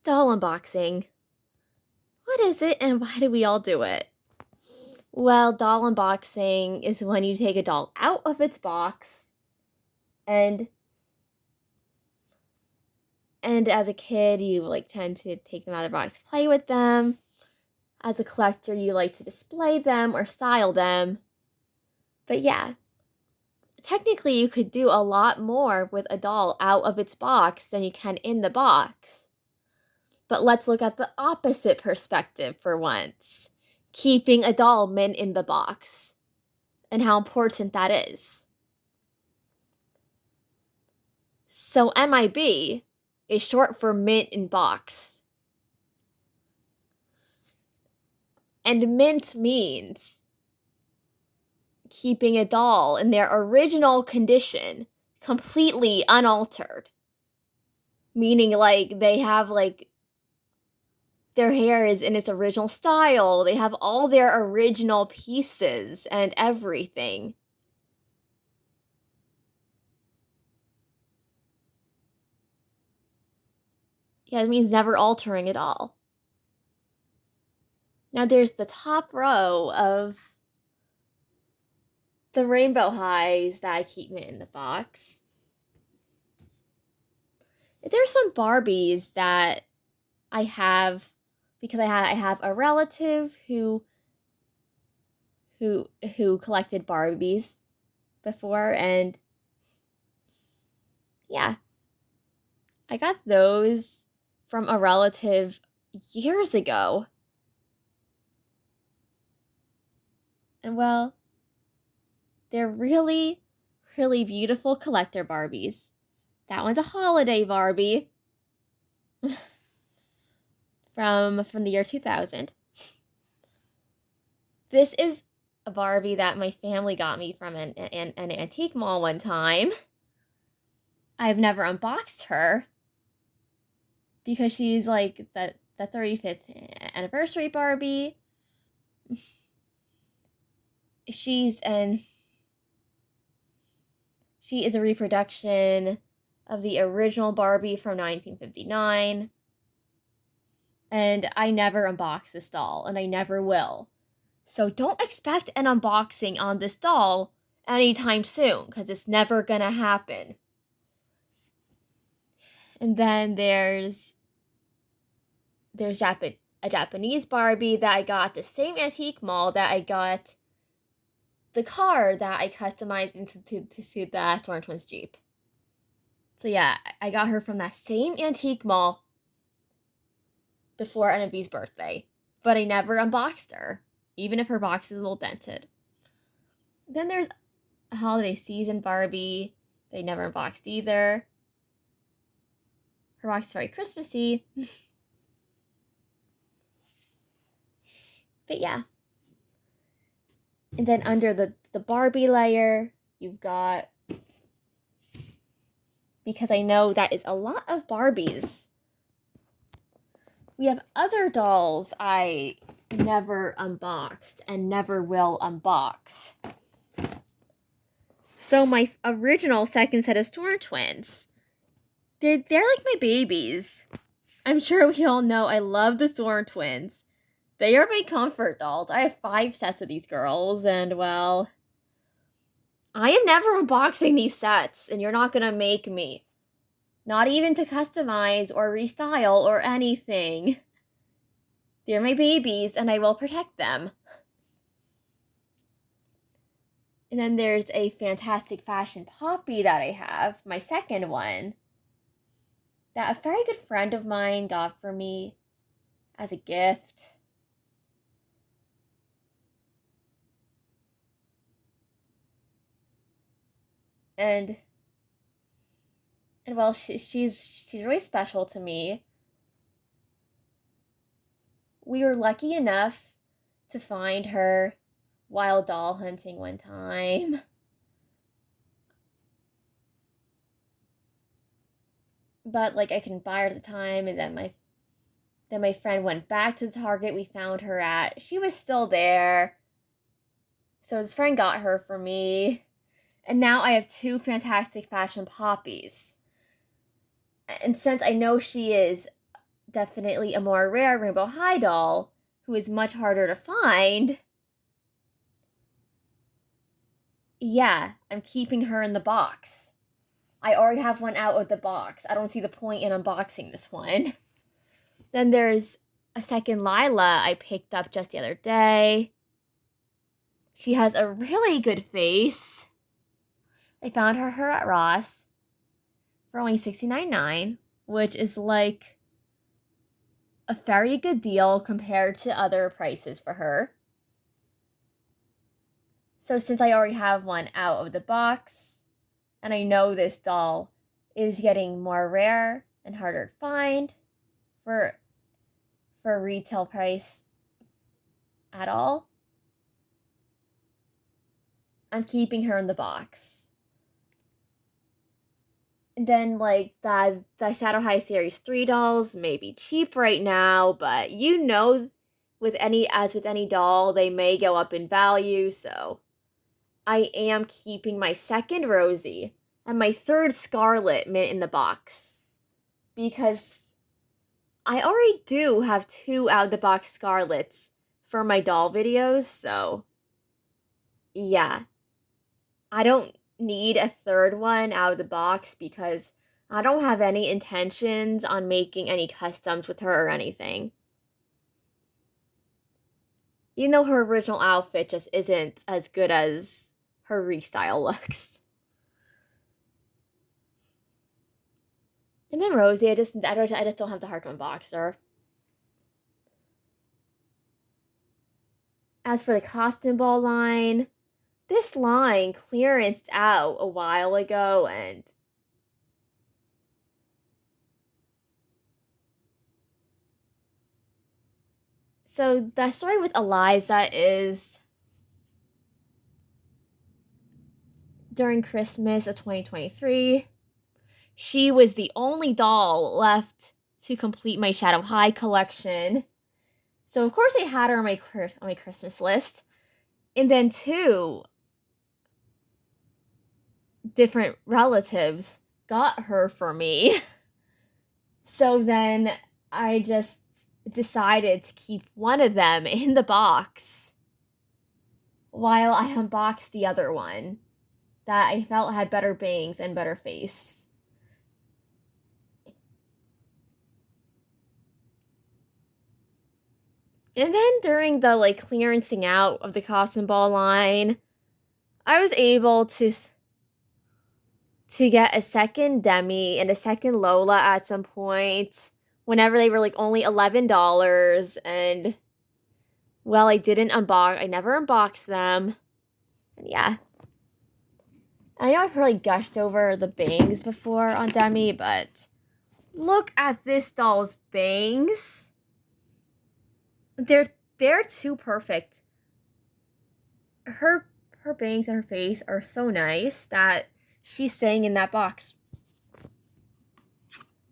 Doll unboxing. What is it and why do we all do it? Well, doll unboxing is when you take a doll out of its box and as a kid you tend to take them out of the box, play with them. As a collector, you like to display them or style them. But yeah, technically you could do a lot more with a doll out of its box than you can in the box. But let's look at the opposite perspective for once. Keeping a doll mint in the box and how important that is. So MIB is short for mint in box. And mint means keeping a doll in their original condition, completely unaltered. Meaning they have their hair is in its original style. They have all their original pieces and everything. Yeah, it means never altering at all. Now there's the top row of the rainbow highs that I keep in the box. There's some Barbies that I have because I have a relative who collected Barbies before, and yeah, I got those from a relative years ago. And well, they're really, really beautiful collector Barbies. That one's a holiday Barbie from the year 2000. This is a Barbie that my family got me from an antique mall one time. I've never unboxed her because she's like the 35th anniversary Barbie. She is a reproduction of the original Barbie from 1959. And I never unboxed this doll, and I never will. So don't expect an unboxing on this doll anytime soon, because it's never gonna happen. And then there's a Japanese Barbie that I got at the same antique mall that I got the car that I customized into to the Storm Twins Jeep. So yeah, I got her from that same antique mall before NB's birthday, but I never unboxed her, even if her box is a little dented. Then there's a holiday season Barbie they never unboxed either. Her box is very Christmassy. But yeah. And then under the Barbie layer, you've got, because I know that is a lot of Barbies, we have other dolls I never unboxed and never will unbox. So my original second set of Storm Twins, they're like my babies. I'm sure we all know I love the Storm Twins. They are my comfort dolls. I have 5 sets of these girls, and well, I am never unboxing these sets, and you're not gonna make me. Not even to customize or restyle or anything. They're my babies, and I will protect them. And then there's a Fantastic Fashion Poppy that I have, my second one, that a very good friend of mine got for me as a gift. And well, she's really special to me. We were lucky enough to find her while doll hunting one time. But I couldn't buy her at the time, and then my friend went back to the Target we found her at. She was still there. So his friend got her for me. And now I have 2 Fantastic Fashion Poppies. And since I know she is definitely a more rare Rainbow High doll who is much harder to find. Yeah, I'm keeping her in the box. I already have one out of the box. I don't see the point in unboxing this one. Then there's a second Lila I picked up just the other day. She has a really good face. I found her at Ross for only $69.99, which is like a very good deal compared to other prices for her. So since I already have one out of the box, and I know this doll is getting more rare and harder to find for retail price at all, I'm keeping her in the box. And then like the Shadow High Series 3 dolls may be cheap right now, but you know, with any doll, they may go up in value, so I am keeping my second Rosie and my third Scarlet Mint in the box. Because I already do have 2 out-of-the-box Scarlets for my doll videos, so yeah. I don't need a third one out of the box because I don't have any intentions on making any customs with her or anything. Even though her original outfit just isn't as good as her restyle looks. And then Rosie, I just don't have the heart to unbox her. As for the costume ball line, this line clearanced out a while ago, and so the story with Eliza is during Christmas of 2023, she was the only doll left to complete my Shadow High collection. So of course I had her on my Christmas list. And then 2 different relatives got her for me. So then I just decided to keep one of them in the box while I unboxed the other one that I felt had better bangs and better face. And then during the clearancing out of the costume ball line, I was able to get a second Demi and a second Lola at some point whenever they were only $11, and well, I never unboxed them. And yeah. I know I've probably gushed over the bangs before on Demi, but look at this doll's bangs. They're too perfect. Her bangs and her face are so nice that she's staying in that box.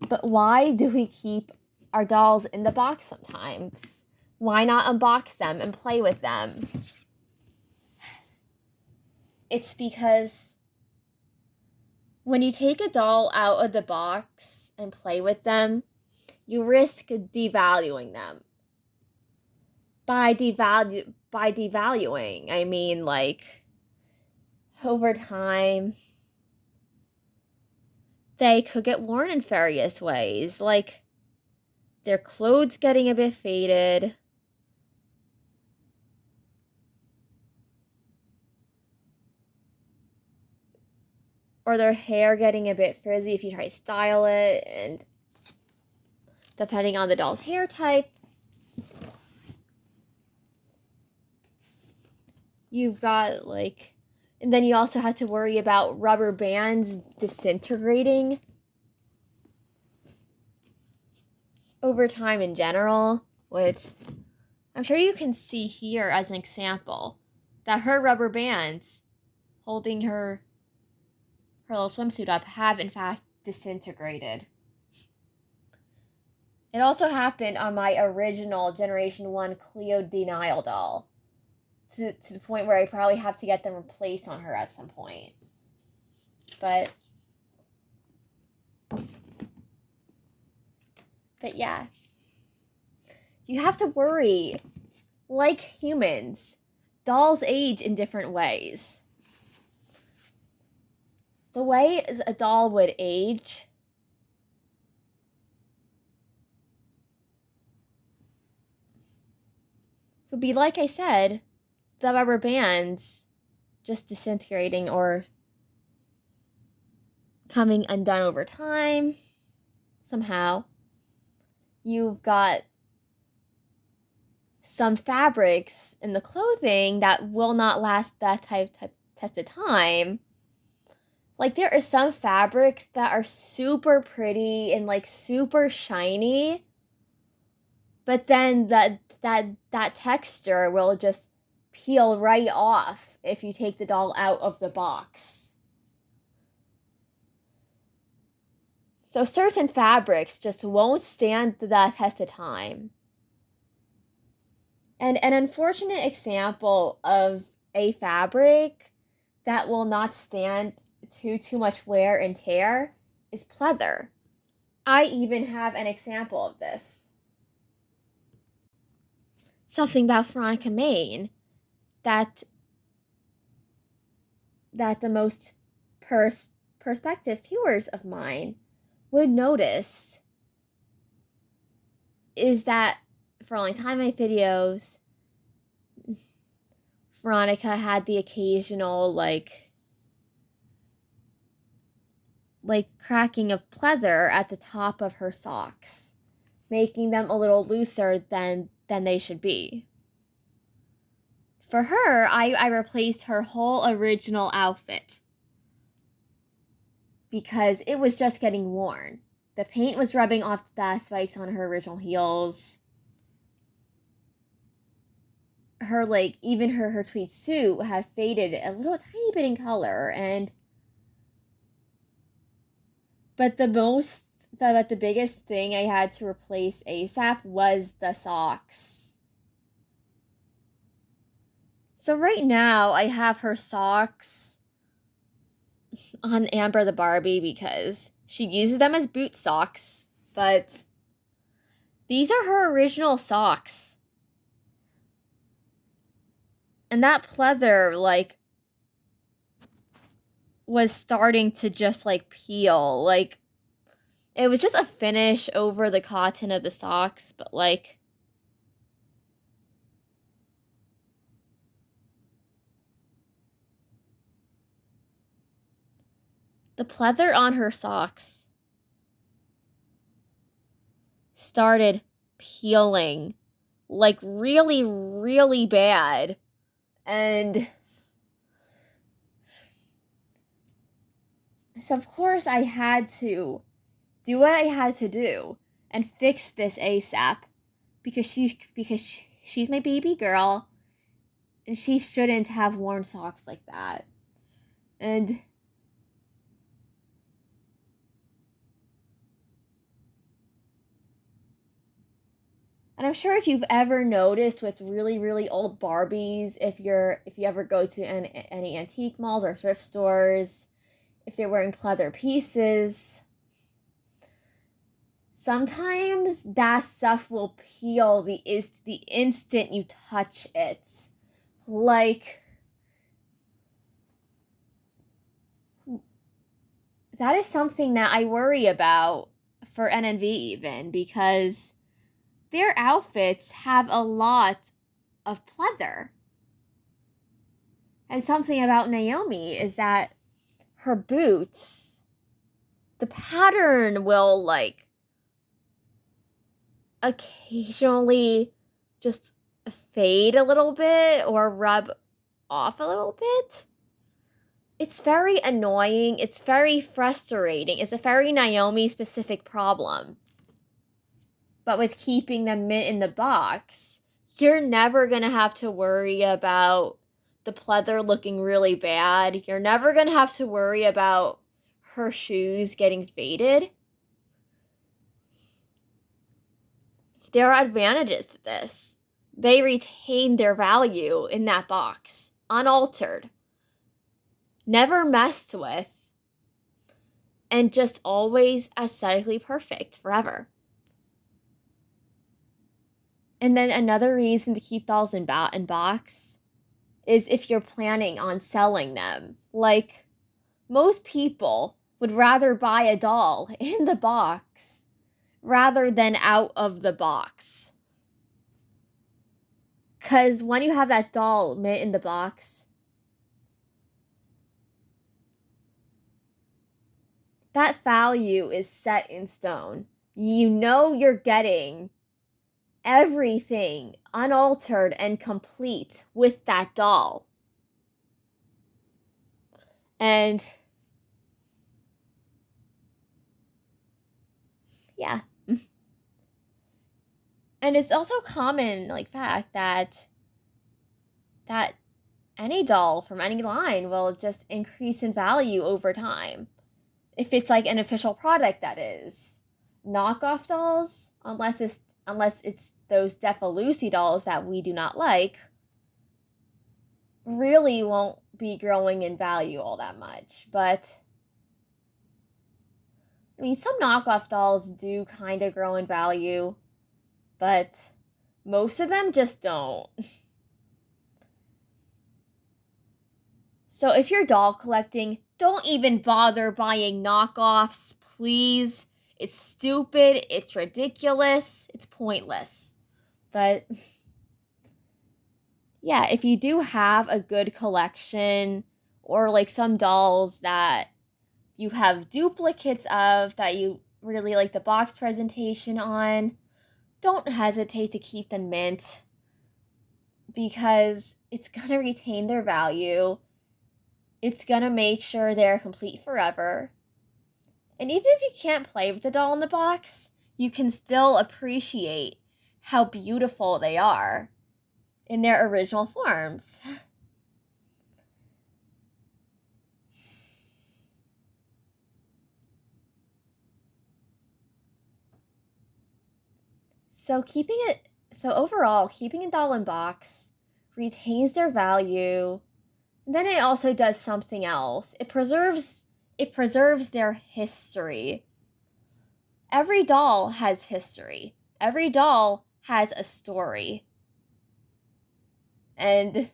But why do we keep our dolls in the box sometimes? Why not unbox them and play with them? It's because when you take a doll out of the box and play with them, you risk devaluing them. By devaluing, I mean over time they could get worn in various ways, like their clothes getting a bit faded, or their hair getting a bit frizzy if you try to style it, and depending on the doll's hair type, you've got and then you also have to worry about rubber bands disintegrating over time in general, which I'm sure you can see here as an example that her rubber bands holding her little swimsuit up have in fact disintegrated. It also happened on my original Generation 1 Cleo Denial doll. To the point where I probably have to get them replaced on her at some point. But yeah. You have to worry. Like humans, dolls age in different ways. The way a doll would age would be, like I said, the rubber bands just disintegrating or coming undone over time somehow. You've got some fabrics in the clothing that will not last that type test of time. Like, there are some fabrics that are super pretty and like super shiny, but then that texture will just peel right off if you take the doll out of the box. So certain fabrics just won't stand that test of time. And an unfortunate example of a fabric that will not stand too much wear and tear is pleather. I even have an example of this. Something about Veronica Maine that the most perspective viewers of mine would notice is that for a long time in my videos, Veronica had the occasional like cracking of pleather at the top of her socks, making them a little looser than they should be. For her, I replaced her whole original outfit because it was just getting worn. The paint was rubbing off the spikes on her original heels. Her even her tweed suit had faded a little tiny bit in color, but the biggest thing I had to replace ASAP was the socks. So right now I have her socks on Amber the Barbie because she uses them as boot socks, but these are her original socks. And that pleather was starting to just peel. It was just a finish over the cotton of the socks, but the pleather on her socks started peeling really, really bad. And so of course I had to do what I had to do and fix this ASAP because she's my baby girl and she shouldn't have worn socks like that. And I'm sure if you've ever noticed with really, really old Barbies, if you ever go to any antique malls or thrift stores, if they're wearing pleather pieces, sometimes that stuff will peel the instant you touch it. That is something that I worry about for NNV even, because their outfits have a lot of pleather. And something about Naomi is that her boots, the pattern will occasionally just fade a little bit or rub off a little bit. It's very annoying. It's very frustrating. It's a very Naomi specific problem. But with keeping them in the box, you're never going to have to worry about the pleather looking really bad. You're never going to have to worry about her shoes getting faded. There are advantages to this. They retain their value in that box, unaltered, never messed with, and just always aesthetically perfect forever. And then another reason to keep dolls in box is if you're planning on selling them. Like, most people would rather buy a doll in the box rather than out of the box. Because when you have that doll in the box, that value is set in stone. You know you're getting everything unaltered and complete with that doll. And yeah. And it's also common fact that any doll from any line will just increase in value over time. If it's like an official product, that is. Knockoff dolls, unless it's those Defa Lucy dolls that we do not like, really won't be growing in value all that much. But I mean, some knockoff dolls do kind of grow in value, but most of them just don't. So if you're doll collecting, don't even bother buying knockoffs, please. It's stupid, it's ridiculous, it's pointless. But yeah, if you do have a good collection, or like some dolls that you have duplicates of that you really like the box presentation on, don't hesitate to keep them mint, because it's gonna retain their value. It's gonna make sure they're complete forever. And even if you can't play with the doll in the box, you can still appreciate how beautiful they are in their original forms. So overall, keeping a doll in box retains their value. And then it also does something else. It preserves their history. Every doll has history. Every doll has a story. And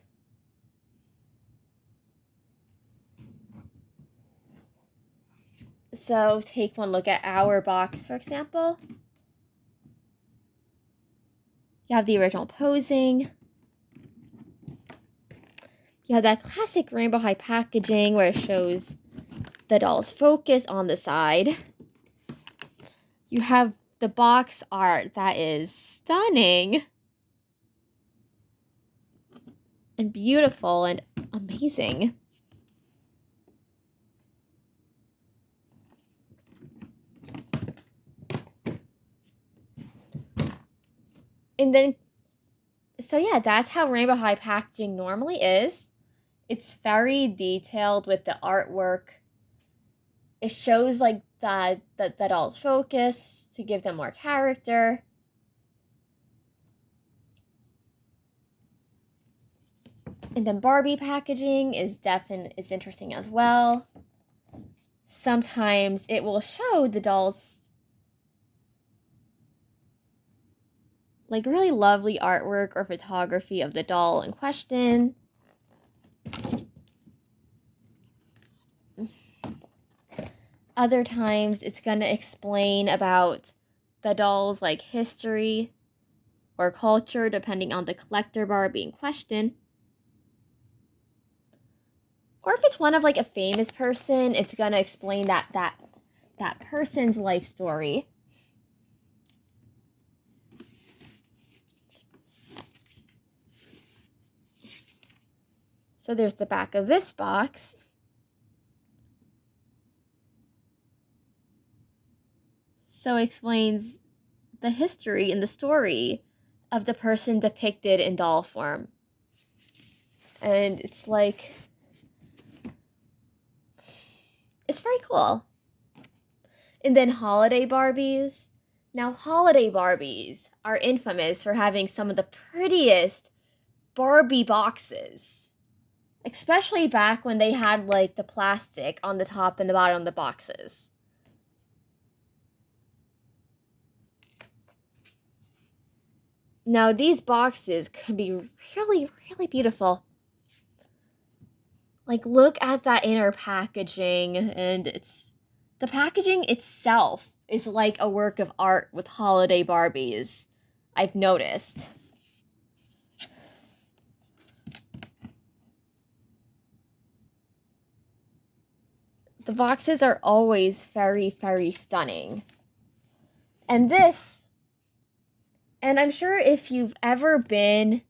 so take one look at our box, for example. You have the original posing. You have that classic rainbow high packaging where it shows the doll's focus on the side. You have the box art that is stunning and beautiful and amazing. And then, so yeah, that's how rainbow high packaging normally is. It's very detailed with the artwork. It shows like the doll's focus to give them more character. And then Barbie packaging is interesting as well. Sometimes it will show the doll's like really lovely artwork or photography of the doll in question. Other times it's going to explain about the doll's like history or culture depending on the collector Barbie in question. Or if it's one of like a famous person, it's going to explain that person's life story. So there's the back of this box. So it explains the history and the story of the person depicted in doll form. And it's like, it's very cool. And then holiday Barbies. Now, holiday Barbies are infamous for having some of the prettiest Barbie boxes. Especially back when they had like the plastic on the top and the bottom of the boxes. Now, these boxes can be really, really beautiful. Like, look at that inner packaging, and the packaging itself is like a work of art with holiday Barbies, I've noticed. The boxes are always very, very stunning. And I'm sure if you've ever been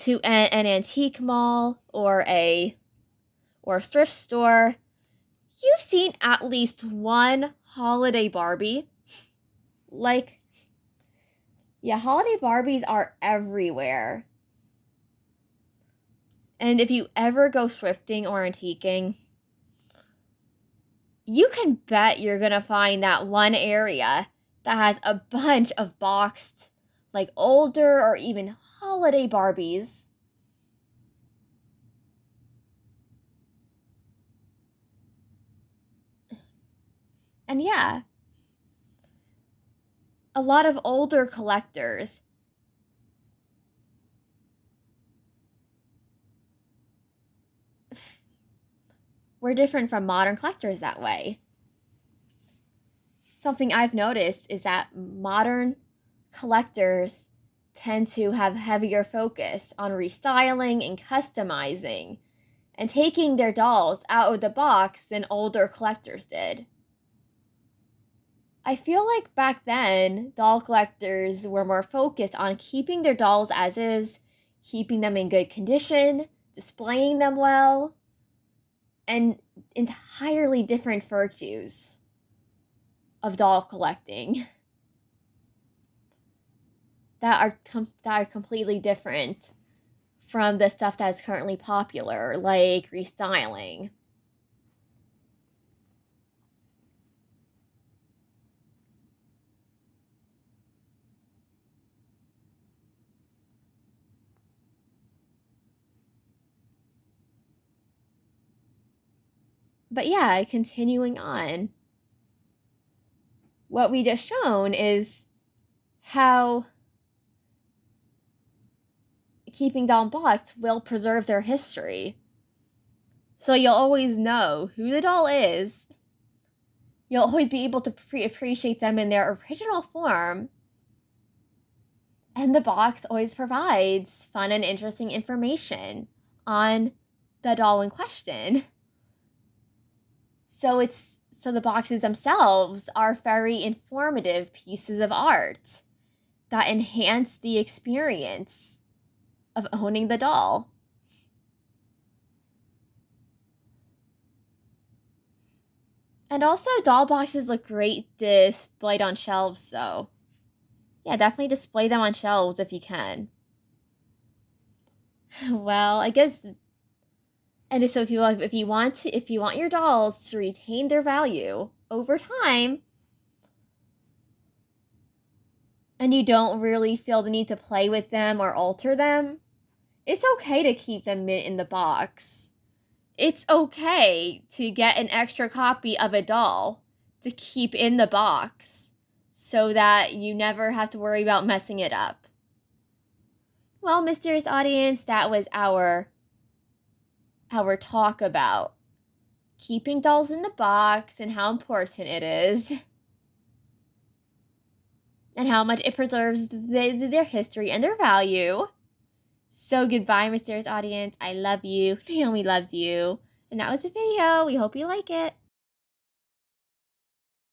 to an antique mall or a thrift store, you've seen at least one holiday Barbie. Like, yeah, holiday Barbies are everywhere. And if you ever go thrifting or antiquing, you can bet you're gonna find that one area that has a bunch of boxed, like older or even holiday Barbies. And yeah, a lot of older collectors were different from modern collectors that way. Something I've noticed is that modern collectors tend to have heavier focus on restyling and customizing and taking their dolls out of the box than older collectors did. I feel like back then, doll collectors were more focused on keeping their dolls as is, keeping them in good condition, displaying them well, and entirely different virtues of doll collecting that are completely different from the stuff that's currently popular, like restyling. But yeah, continuing on, what we just shown is how keeping doll box will preserve their history. So you'll always know who the doll is. You'll always be able to appreciate them in their original form. And the box always provides fun and interesting information on the doll in question. So the boxes themselves are very informative pieces of art that enhance the experience of owning the doll. And also, doll boxes look great displayed on shelves, so yeah, definitely display them on shelves if you can. Well, I guess, and so if you want your dolls to retain their value over time, and you don't really feel the need to play with them or alter them, it's okay to keep them in the box. It's okay to get an extra copy of a doll to keep in the box so that you never have to worry about messing it up. Well, mysterious audience, that was our talk about keeping dolls in the box and how important it is. And how much it preserves their history and their value. So goodbye, mysterious audience. I love you. Naomi loves you. And that was the video. We hope you like it.